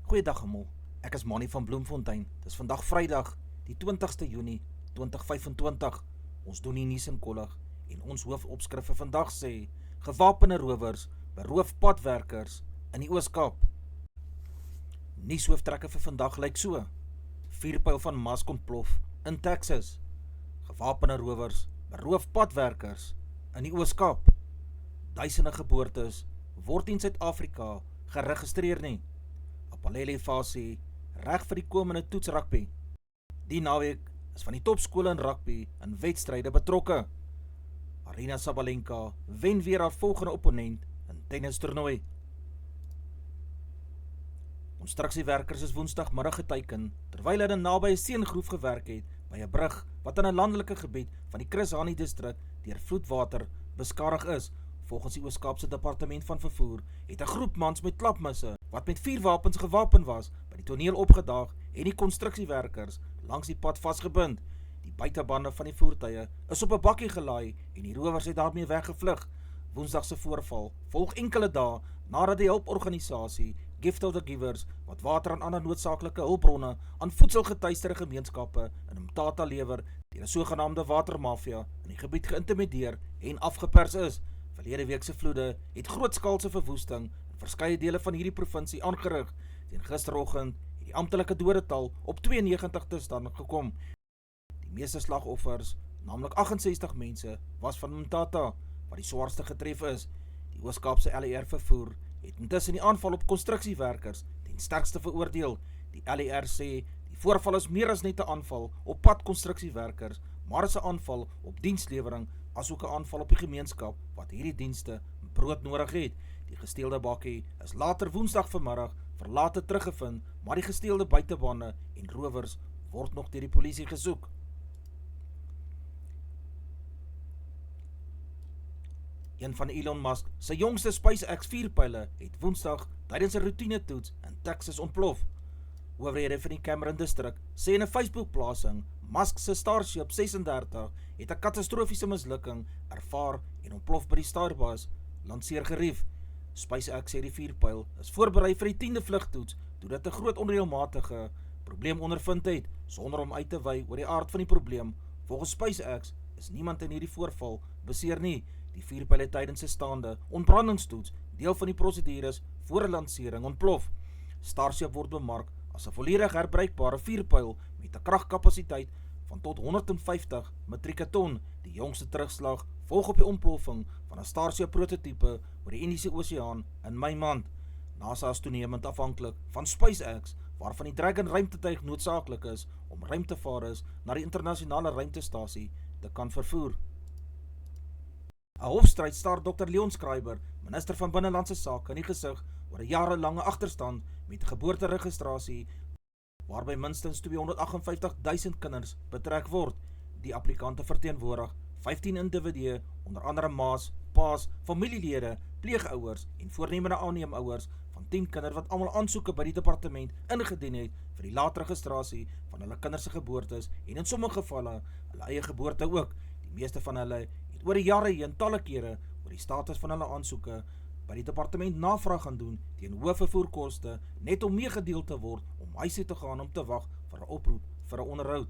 Goeiedag almal, ek is Manny van Bloemfontein. Dis vandag Vrydag, die 20ste Junie 2025. Ons doen die nuus in kollig en ons hoofopskrif vir vandag sê: gewapende rowers beroof padwerkers in die Oos-Kaap. Nuushooftrekke vir vandag lyk so: vuurpyl van Musk ontplof in Texas. Gewapende rowers beroof padwerkers in die Oos-Kaap. Duisende geboortes word in Suid-Afrika geregistreer nie. Apalele Fasi reg vir die komende toets rugby. Die naweek is van die topskole in rugby in wedstryde betrokke. Aryna Sabalenka wen weer haar volgende opponent in tennistoernooi. Konstruksiewerkers is Woensdagmiddag geteiken terwyl hulle naby 'n steengroef gewerk het by 'n brug wat in 'n landelike gebied van die Chris Hani distrik deur vloedwater beskadig is. Volgens die Oos-Kaapse Departement van Vervoer het 'n groep mans met klapmisse wat met vuurwapens gewapen was by die toneel opgedaag en die konstruksiewerkers langs die pad vasgebind. Die buitebande van die voertuie is op 'n bakkie gelaai en die rowers het daarmee weggevlug. Woensdag se voorval volg enkele dae nadat die hulporganisasie Gift of the Givers, wat water en ander noodsaaklike hulpbronne aan voedselgetuisterde gemeenskappe in Mthatha lewer, deur 'n sogenaamde watermafia in die gebied geïntimideer en afgepers is. Verlede week se vloede het grootskaalse verwoesting in verskeie dele van hierdie provinsie aangerig. Teen gisteroggend het die amptelike dodetal op 92 te stand gekom. Die meeste slagoffers, naamlik 68 mense, was van Mthatha, wat die swaarste getref is. Die Oos-Kaapse LER vervoer het intussen die aanval op konstruksiewerkers ten sterkste veroordeel. Die LER sê die voorval is meer as net 'n aanval op padkonstruksiewerkers, maar is 'n aanval op dienslewering, asook 'n aanval op die gemeenskap wat hierdie dienste brood nodig het. Die gesteelde bakkie is later Woensdag vanmiddag verlate teruggevind, maar die gesteelde buitebande en rowers word nog deur die polisie gesoek. Een van Elon Musk sy jongste SpaceX vuurpyle het Woensdag tydens 'n roetinetoets in Texas ontplof. Owerhede van die Cameron distrik sê in 'n Facebook-plasing: Musk se Starship 36 het 'n katastrofiese mislukking ervaar en ontplof by die Starbase lanseergerief. SpaceX sê die vuurpyl is voorberei vir die 10de vlugtoets, toe dit 'n groot onreëlmatige probleem ondervind het, sonder om uit te wy oor die aard van die probleem. Volgens SpaceX is niemand in hierdie voorval beseer nie. Die vuurpyl het tydens 'n staande ontbrandingstoets, deel van die prosedures voor 'n lansering, ontplof. Starship word bemark as 'n volledig herbruikbare vuurpyl met 'n kragkapasiteit van tot 150 metrieke ton. Die jongste terugslag volg op die ontploffing van 'n Starship prototipe oor die Indiese Oseaan in Mei maand. NASA is toenemend afhanklik van SpaceX, waarvan die Dragon ruimtetuig noodsaaklik is om ruimtevaarders na die internasionale ruimtestasie te kan vervoer. 'n Hofstryd staar Dr. Leon Schreiber, minister van Binnelandse Sake, in die gesig oor 'n jarelange agterstand met geboorteregistrasie waarby minstens 258.000 kinders betrek word. Die applikante verteenwoordig 15 individue, onder andere ma's, pa's, familielede, pleegouers en voornemende aanneemouers van 10 kinders wat almal aansoeke by die departement ingedien het vir die laatregistrasie van hulle kinders se geboortes en in sommige gevalle hulle eie geboorte ook. Die meeste van hulle het oor die jare heen talle kere oor die status van hulle aansoeke by die departement navraag gaan doen teen hoë vervoerkoste, net om meegedeel te word om huis toe te gaan om te wag vir 'n oproep vir 'n onderhoud.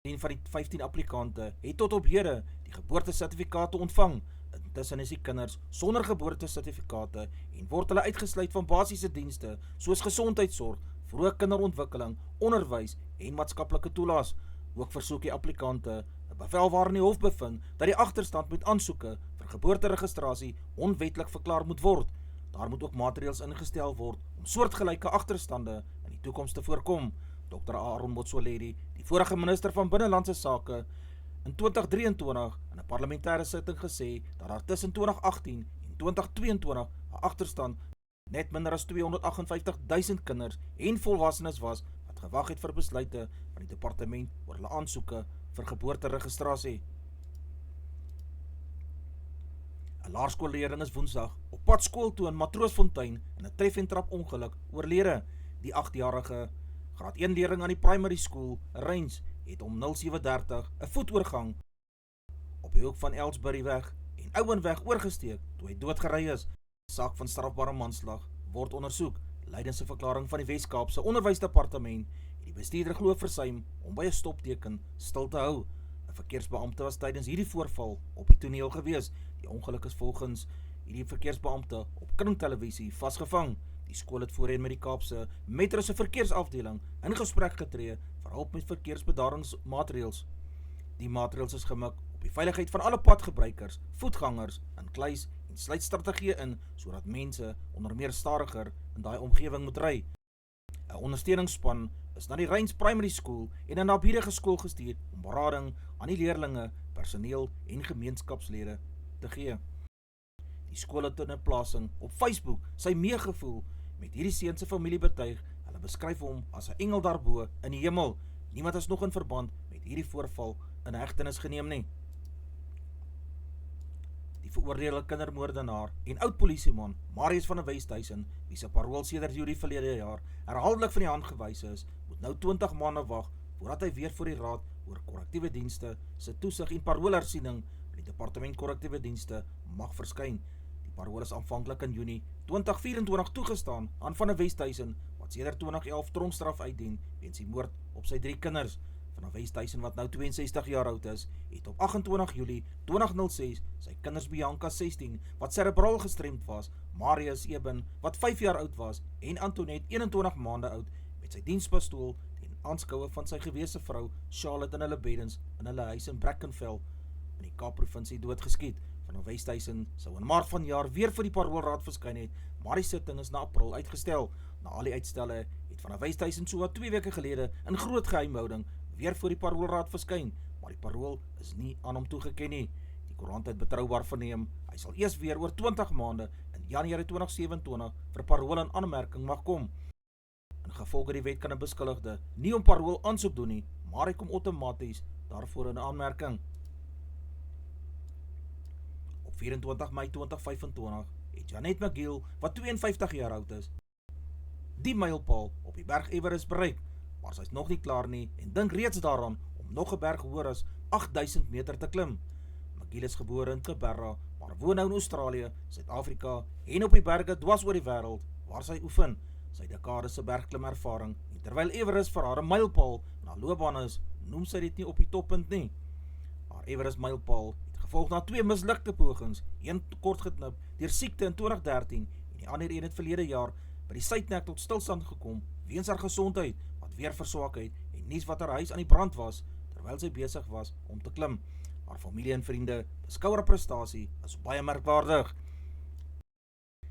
10 van die 15 applikante het tot op hede die geboortesertifikate ontvang. Intussen is die kinders sonder geboortesertifikate en word hulle uitgesluit van basiese dienste soos gesondheidsorg, vroeë kinderontwikkeling, onderwys en maatskaplike toelaas. Ook versoek die applikante 'n bevel waarin die hof bevind dat die agterstand met aansoeke vir geboorteregistrasie onwetlik verklaar moet word. Daar moet ook maatreëls ingestel word om soortgelyke agterstande in die toekoms te voorkom. Dr. Aaron Motsoaledi, die vorige minister van Binnelandse Sake, in 2023 in 'n parlementêre sitting gesê dat daar tussen 2018 en 2022 'n agterstand net minder as 258.000 kinders en volwassenes was wat gewag het vir besluite van die departement oor hulle aansoeke vir geboorteregistrasie. 'n Laerskoolleerling is Woensdag op pad skool toe in Matroosfontein in 'n tref en trap ongeluk oorlede. Die 8-jarige graad 1 leerling aan die primary school Reims het om 07:30 'n voetoorgang op die hoek van Elsburyweg en Ouenweg oorgesteek toe hy doodgery is. Die saak van strafbare manslag word ondersoek. Lydens se verklaring van die Wes-Kaapse Onderwysdepartement het die bestuurder glo versuim om by 'n stopteken stil te hou. 'n Verkeersbeampte was tydens hierdie voorval op die toneel gewees. Die ongeluk is volgens hierdie verkeersbeampte op kringtelevisie vasgevang. Die skool het voorheen met die Kaapse Metro se verkeersafdeling in gesprek getree vir hulp met verkeersbedaringsmaatreëls. Die maatreëls is gemik op die veiligheid van alle padgebruikers, voetgangers en kluis en sluit strategieë in sodat mense onder meer stadiger in daai omgewing moet ry. 'n Ondersteuningsspan is na die Rhyns Primary School en 'n naburige skool gestuur om berading aan die leerlinge, personeel en gemeenskapslede te gee. Die skool het in 'n plasing op Facebook sy meegevoel met hierdie seun se familie betuig. Hulle beskryf hom as 'n engel daarbo in die hemel. Niemand is nog in verband met hierdie voorval in hegtenis geneem nie. Die veroordeelde kindermoordenaar en oud-polisieman Marius van der Westhuizen, wie se parool sedert Julie verlede jaar herhaaldelik van die hand gewys is, moet nou 20 maande wag voordat hy weer voor die Raad oor Korrektiewe Dienste se toesig en paroolhersiening by die Departement Korrektiewe Dienste mag verskyn. Die parool is aanvanklik in Junie 2024 toegestaan aan van der Westhuizen, wat sedert 2011 tronkstraf uitdien weens die moord op sy 3 kinders. Van der Westhuizen, wat nou 62 jaar oud is, het op 28 Julie 2006 sy kinders Bianca 16, wat cerebraal gestremd was, Marius Eben, wat 5 jaar oud was, en Antoinette 21 maande oud, met sy dienspistool ten aanskoue van sy gewese vrou Charlotte in hulle beddens in hulle huis in Brackenfell in die Kaap-provinsie doodgeskiet. Van der Westhuizen sou in Maart vanjaar weer vir die paroolraad verskyn het, maar die sitting is na April uitgestel. Na al die uitstelle het Van der Westhuizen so wat 2 weke gelede in groot geheimhouding weer voor die paroolraad verskyn, maar die parool is nie aan hom toegeken nie. Die koerant het betroubaar verneem, hy sal eers weer oor 20 maande in Januarie 2027 vir parool in aanmerking mag kom. In gevolge die wet kan 'n beskuldigde nie om parool aansoek doen nie, maar hy kom outomaties daarvoor in aanmerking. Op 24 Mei 2025 het Janet McGill, wat 52 jaar oud is, die mylpaal op die berg Everest bereik, maar sy is nog nie klaar nie en dink reeds daaraan om nog 'n berg hoër as 8000 meter te klim. McGill is gebore in Canberra, maar woon nou in Australië, Suid-Afrika en op die berge dwars oor die wêreld waar sy oefen. Sy dekades se bergklimervaring, en terwyl Everest vir haar 'n mylpaal na loopbaan is, noem sy dit nie op die toppunt nie. Haar Everest mylpaal het gevolg na 2 mislukte pogings, een kortgeknip deur siekte in 2013 en die ander een het verlede jaar by die Suidnek tot stilstand gekom weens haar gesondheid wat weer verswak het en nuus wat haar huis aan die brand was terwyl sy besig was om te klim. Haar familie en vriende beskou haar prestasie as baie merkwaardig.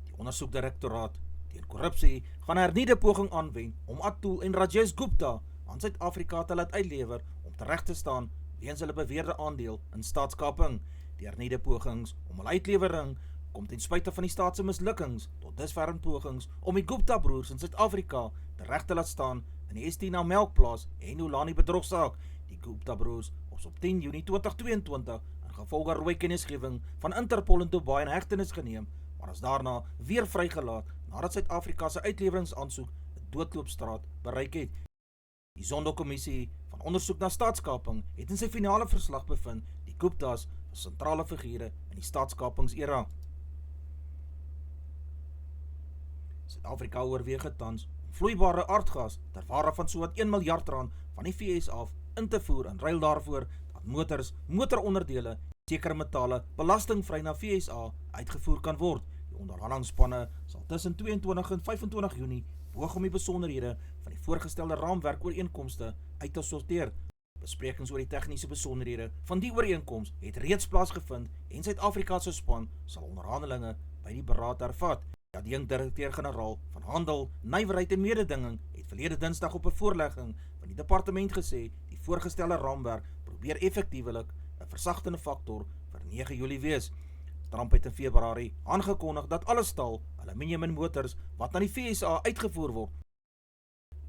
Die ondersoekdirektoraat teen korrupsie gaan 'n hernieude poging aanwend om Atul en Rajesh Gupta aan Suid-Afrika te laat uitlewer om tereg te staan weens hulle beweerde aandeel in staatskaping. Die hernieude pogings om hulle uitlewering kom ten spyte van die staat se mislukkings tot dusver in pogings om die Gupta broers in Suid-Afrika reg te laat staan in die Estina melkplaas en Ulani bedrogsaak. Die Gupta broers was op 10 Junie 2022 in gevolge rooi kennisgewing van Interpol in Dubai in hegtenis geneem, maar is daarna weer vrygelaat nadat Suid-Afrika se uitleweringsaansoek 'n doodloopstraat bereik het. Die Zondo-kommissie van ondersoek na staatskaping het in sy finale verslag bevind die Guptas as sentrale figure in die staatskapingsera. Suid-Afrika oorweeg tans om vloeibare aardgas ter waarde van sowat 1 miljard rand van die VS af in te voer in ruil daarvoor dat motors, motoronderdele, sekere metale belastingvry na VSA uitgevoer kan word. Die onderhandelingsspanne sal tussen 22 en 25 Junie poog om die besonderhede van die voorgestelde raamwerk ooreenkomste uit te sorteer. Besprekings oor die tegniese besonderhede van die ooreenkoms het reeds plaasgevind en Suid-Afrika se span sal onderhandelinge by die beraad hervat. Die adjunkt-direkteur-generaal van Handel, Nywerheid en Mededinging het verlede Dinsdag op 'n voorlegging van die departement gesê die voorgestelde raamwerk probeer effektiewelik 'n versagtende faktor vir 9 Julie wees. Trump het in Februarie aangekondig dat alle staal, aluminium en motors wat na die VSA uitgevoer word,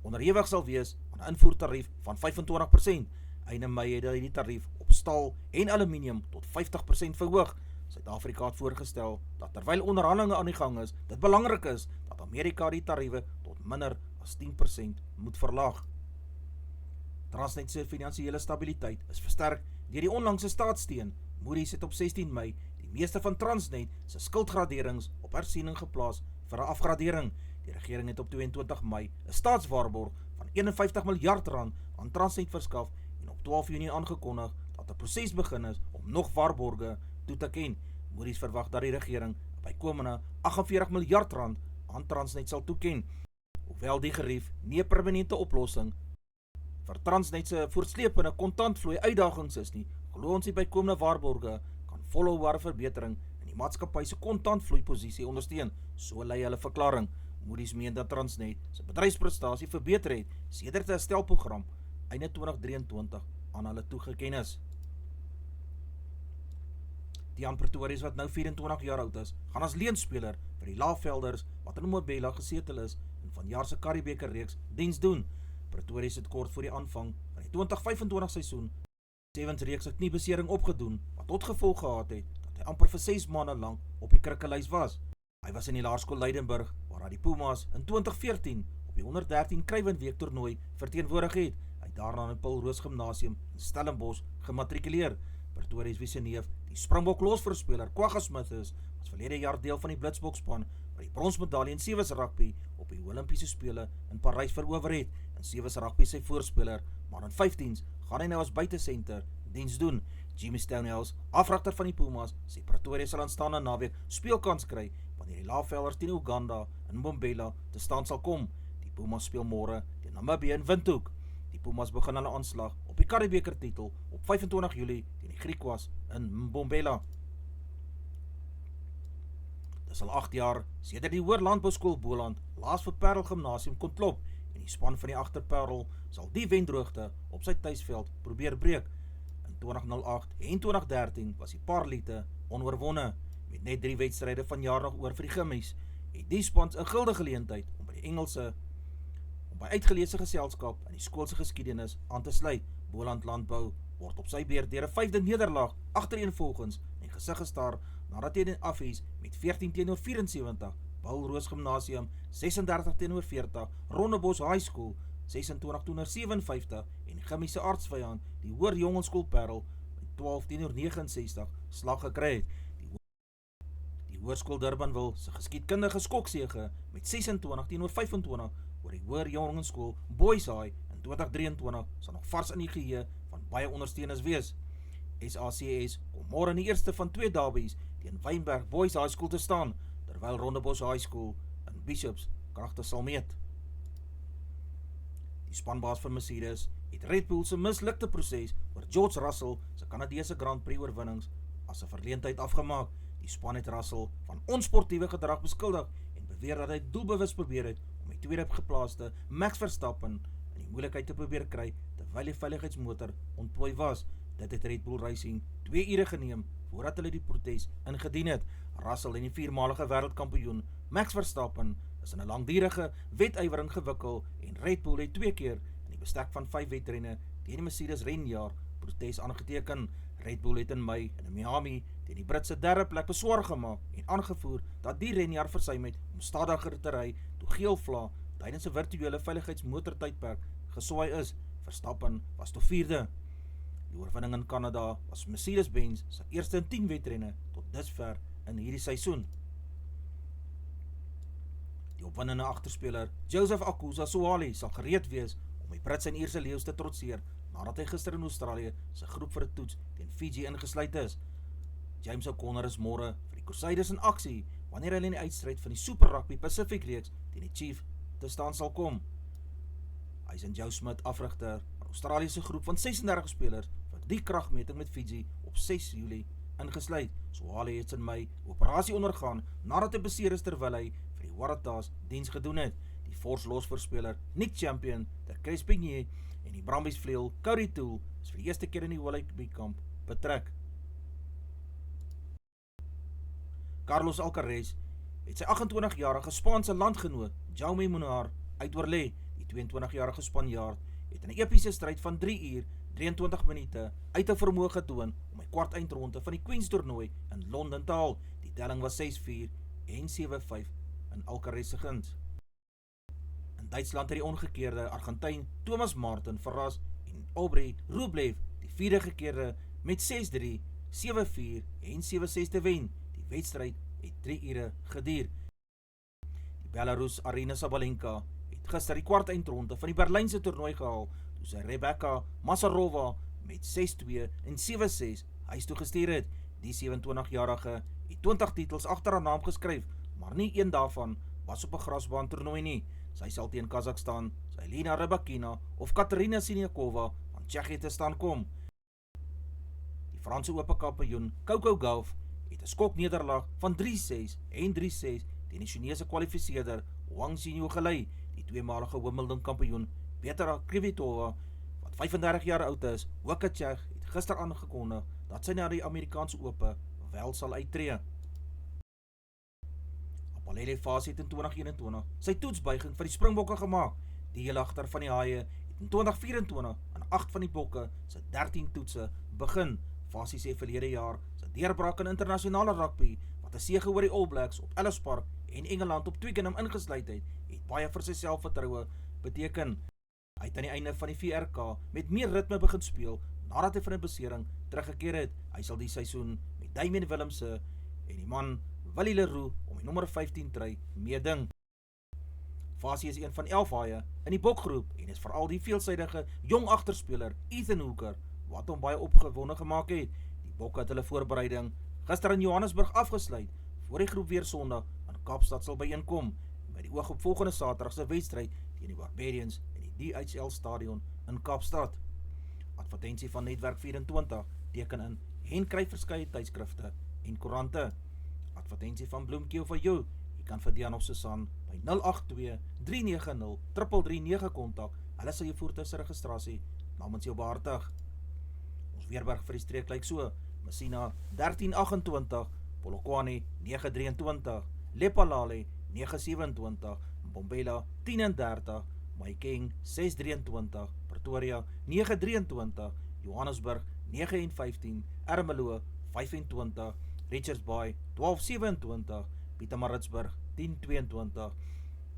onderhewig sal wees aan 'n invoertarief van 25%. Einde Mei het hy die tarief op staal en aluminium tot 50% verhoog. Suid-Afrika het voorgestel dat terwyl onderhandelinge aan die gang is, dit belangrik is dat Amerika die tariewe tot minder as 10% moet verlaag. Transnet se finansiële stabiliteit is versterk deur die onlangse staatssteun. Moody's het op 16 Mei die meeste van Transnet se skuldgraderings op hersiening geplaas vir 'n afgradering. Die regering het op 22 Mei 'n staatswaarborg van 51 miljard rand aan Transnet verskaf en op 12 Junie aangekondig dat 'n proses begin is om nog waarborge toe te ken. Moody's verwag dat die regering 'n bykomende 48 miljard rand aan Transnet sal toeken. Hoewel die gerief nie 'n permanente oplossing vir Transnet se voortsleepende kontantvloei uitdagings is nie, glo ons die bykomende waarborge kan volhoubare verbetering in die maatskappy se kontantvloei posisie ondersteun, so lei hulle verklaring. Moody's meen dat Transnet se bedryfsprestasie verbeter het sedert 'n herstelprogram einde 2023 aan hulle toegeken is. Tiaan Pretorius, wat nou 24 jaar oud is, gaan as leenspeler vir die Laagvelders wat in Mbombela gesetel is en vanjaar se Karibeker reeks diens doen. Pretorius het kort voor die aanvang van die 2025 seisoen Sevens reeks 'n kniebesering opgedoen wat tot gevolg gehad het dat hy amper vir 6 maande lank op die krikkelys was. Hy was in die Laerskool Leidenburg waar hy die Pumas in 2014 op die 113 Kruiwenweek toernooi verteenwoordig het. Hy het daarna in Paul Roos Gimnasium in Stellenbosch gematrikuleer. Pretorius wie se neef, die Springbok losverspeler Kwagga Smith is, was verlede jaar deel van die Blitsbokspan wat die bronsmedalje in Sevens rugby op die Olimpiese spele in Parys verower het. In Sevens rugby sy voorspeler, maar in 15s gaan hy nou as buitesenter diens doen. Jimmy Stonehouse, afragter van die Pumas, sê Pretoria sal aanstaande naweek speelkans kry wanneer die Laagvelders teen Uganda in Mbombela te staan sal kom. Die Pumas speel môre teen Namibië in Windhoek. Die Pumas begin hulle aanslag op die Karibeker titel op 25 Julie teen die Griekwas in Mbombela. Dis al 8 jaar sedert die Hoër Landbouskool Boland laas vir Parel Gimnasium kon klop en die span van die agterparel sal die wendroogte op sy tuisveld probeer breek. In 2008 en 2013 was die Pareliete onoorwonne. Met net 3 wedstryde van jaar nog oor vir die Gimmies, het die spans 'n guldige geleentheid om by uitgeleese geselskap in die skoolse geskiedenis aan te sluit. Boland Landbou word op sy beurt deur 'n 5de nederlaag agtereenvolgens in die gesig gestaar nadat hy in affies met 14-74, Paul Roos Gimnasium 36-40, Rondebos High School 26-57 en Gimmie se aardsvyand, die Hoër Jongelskool Parel met 12-69 slag gekry het. Die Hoërskool Durbanville se geskiedkundige skoksege met 26-25 oor die Hoër Jongelskool Boys High in 2023 sal nog vars in die geheue van baie ondersteuners wees. SACS kom môre in die eerste van 2 derbies teen Wynberg Boys High School te staan, terwyl Rondebos High School in Bishops kragte sal meet. Die spanbaas van Mercedes het Red Bull se mislukte proses oor George Russell se Kanadese Grand Prix oorwinnings as 'n verleentheid afgemaak. Die span het Russell van onsportiewe gedrag beskuldig en beweer dat hy doelbewus probeer het om die tweede geplaaste Max Verstappen in die moeilikheid te probeer kry terwyl die veiligheidsmotor ontplooi was. Dit het Red Bull Racing 2 ure geneem voordat hulle die protes ingedien het. Russell en die 4-malige wêreldkampioen Max Verstappen is in 'n langdurige wetywering gewikkel en Red Bull het 2 keer in die bestek van 5 wedrenne teen die Mercedes renjaar protes aangeteken. Red Bull het in Mei in Miami teen die Britse 3de plek beswaar gemaak en aangevoer dat die renjaar versuim het om stadiger te ry toe geel vla tydens 'n virtuele veiligheidsmotortydperk geswaai is. Verstappen was tot 4de. Die oorwinning in Kanada was Mercedes-Benz se eerste in 10 wedrenne tot dusver in hierdie seisoen. Die opwindende agterspeler Joseph Akusa Soali sal gereed wees om die Britse en Ierse leeu's te trotseer nadat hy gister in Australië se groep vir 'n toets teen Fiji ingesluit is. James O'Connor is môre vir die Crusaders in aksie wanneer hulle in die uitstryd van die Super Rugby Pacific reeks teen die Chiefs te staan sal kom. Hy is en Joe Smith, afrigter van Australië se groep van 36 spelers vir die kragmeting met Fiji op 6 Julie ingesluit. Soali het in Mei operasie ondergaan nadat hy beseer is terwyl hy vir die Waratahs diens gedoen het. Die Force losverspeler Nick Champion, ter Crespigny en die Brumbies vleuel Cody Toole is vir die eerste keer in die Wallaby kamp betrek. Carlos Alcaraz het sy 28-jarige Spaanse landgenoot Jaume Munar uitoorlê. Die 22-jarige Spanjaard het in 'n epiese stryd van 3 uur 23 minute uit 'n vermoë getoon om die kwart eindronde van die Queen's toernooi in Londen te haal. Die telling was 6-4 en 7-5 in Alcaraz se guns. In Duitsland het die omgekeerde Argentyn Thomas Martin verras en Aubrey Rublev die 4de gekeerde met 6-3, 7-4 en 7-6 te wen. Die wedstryd het 3 ure geduur. Die Belarus Aryna Sabalenka het gister die kwart eindronde van die Berlynse toernooi gehaal, toe sy Rebecca Masarova met 6-2 en 7-6 huis toe gestuur het. Die 27-jarige het 20 titels agter haar naam geskryf, maar nie een daarvan was op 'n grasbaan toernooi nie. Sy sal teen Kazakhstan, Elena Rybakina of Katerina Siniakova van Tsjechië te staan kom. Die Franse Ope kampioen Coco Gauff het 'n skoknederlaag van 3-6 en 3-6 teen die Chinese kwalifiseerder Wang Xinyu gelei. Die tweemalige Wimbledon kampioen Petra Kvitova, wat 35 jaar oud is, ook 'n Tsjech, het gister aangekondig dat sy na die Amerikaanse Ope wel sal uittreë. Apalele Fase het in 2021 sy toetsbuiging vir die Springbokke gemaak. Die heelagter van die Haie het in 2024 aan 8 van die Bokke se 13 toetse begin. Fase sê verlede jaar sy deurbraak in internasionale rugby, wat 'n sege oor die All Blacks op Ellis Park en Engeland op Twickenham ingesluit het baie vir sy selfvertroue beteken. Hy het aan die einde van die VRK met meer ritme begin speel nadat hy van 'n besering teruggekeer het. Hy sal die seisoen met Damian Willemse en die man Willie Leroux om die nommer 15 trui meeding. Fase is een van 11 haie in die bokgroep en is veral die veelsidige jong agterspeler Ethan Hooker wat hom baie opgewonde gemaak het. Die Bokke het hulle voorbereiding gister in Johannesburg afgesluit voor die groep weer Sondag in Kaapstad sal byeenkom by die oog op volgende Saterdag se wedstryd teen die Barbarians in die DHL stadion in Kaapstad. Advertensie van Netwerk 24 teken in en kry verskeie tydskrifte en koerante. Advertensie van Bloemkeel vir jou. Jy kan vir Dian of Susan by 082-390-3339 kontak. Hulle sal jou voertuig se registrasie namens jou behartig. Ons weerberg vir die streek lyk so: Messina 1328, Polokwane 923, Lephalale 927, Mbombela 1030, Mahikeng 623, Pretoria 923, Johannesburg 915, Ermelo 25, Richards Bay 1227, Pietermaritzburg 1022,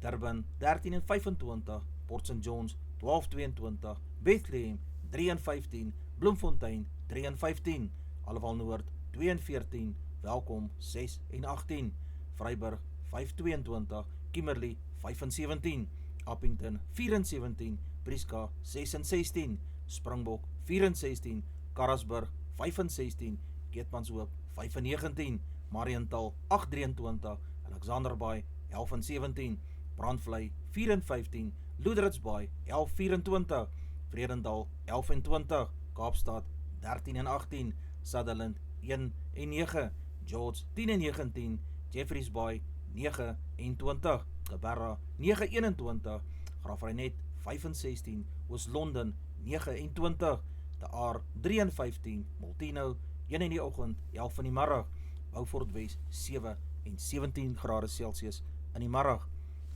Durban 1325, Port St Johns 1222, Bethlehem 315, Bloemfontein 315, Alval Noord 214, Welkom 6 en 18, Vryburg 522, Kimberley 5 en 17, Appington 4 en 17, Prieska 6 en 16, Springbok 4 en 16, Karasburg 5 en 16, Keetmanshoop 5 en 19, Mariental 8 23, Alexanderbaai 11 en 17, Brandvlei 4 en 15, Loederitsbaai 11 24, Vredendal 11 en 20, Kaapstad 13 en 18, Sutherland 1 en 9, George 10 en 19, Jeffreys Bay 9 en 20, Geberra 9 21, Graafreinet 5 en 16, Oos-London 9 en 20, De Aar 3 en 15, Multino 1 in die oggend, 11 in die middag, Beaufort Wes 7 en 17 grade Celsius in die middag.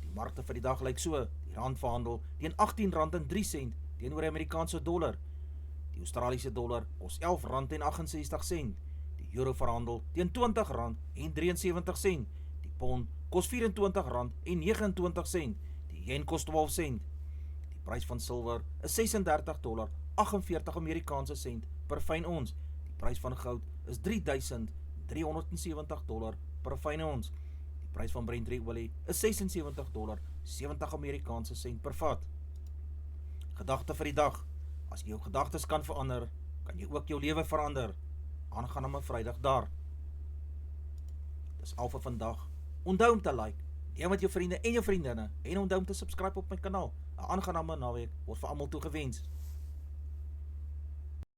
Die markte vir die dag lyk so: die rand verhandel teen R18.03 teenoor die Amerikaanse dollar. Die Australiese dollar kos R11.68. Die euro verhandel teen R20.73. Die pond kos R24.29. Die yen kos 12 sent. Die prys van silwer is $36.48 Amerikaanse sent per fyn ons. Die prys van goud is $3.370 per fyn ons. Die prys van Brent olie is $76.70 Amerikaanse sent per vat. Gedagte vir die dag: as jy jou gedagtes kan verander, kan jy ook jou lewe verander. Aangaan op 'n Vrydag daar. Dis al vir vandag. Onthou om te like, deel met jou vriende en jou vriendinne en onthou om te subscribe op my kanaal. 'n Aangename naweek word vir almal toegewens.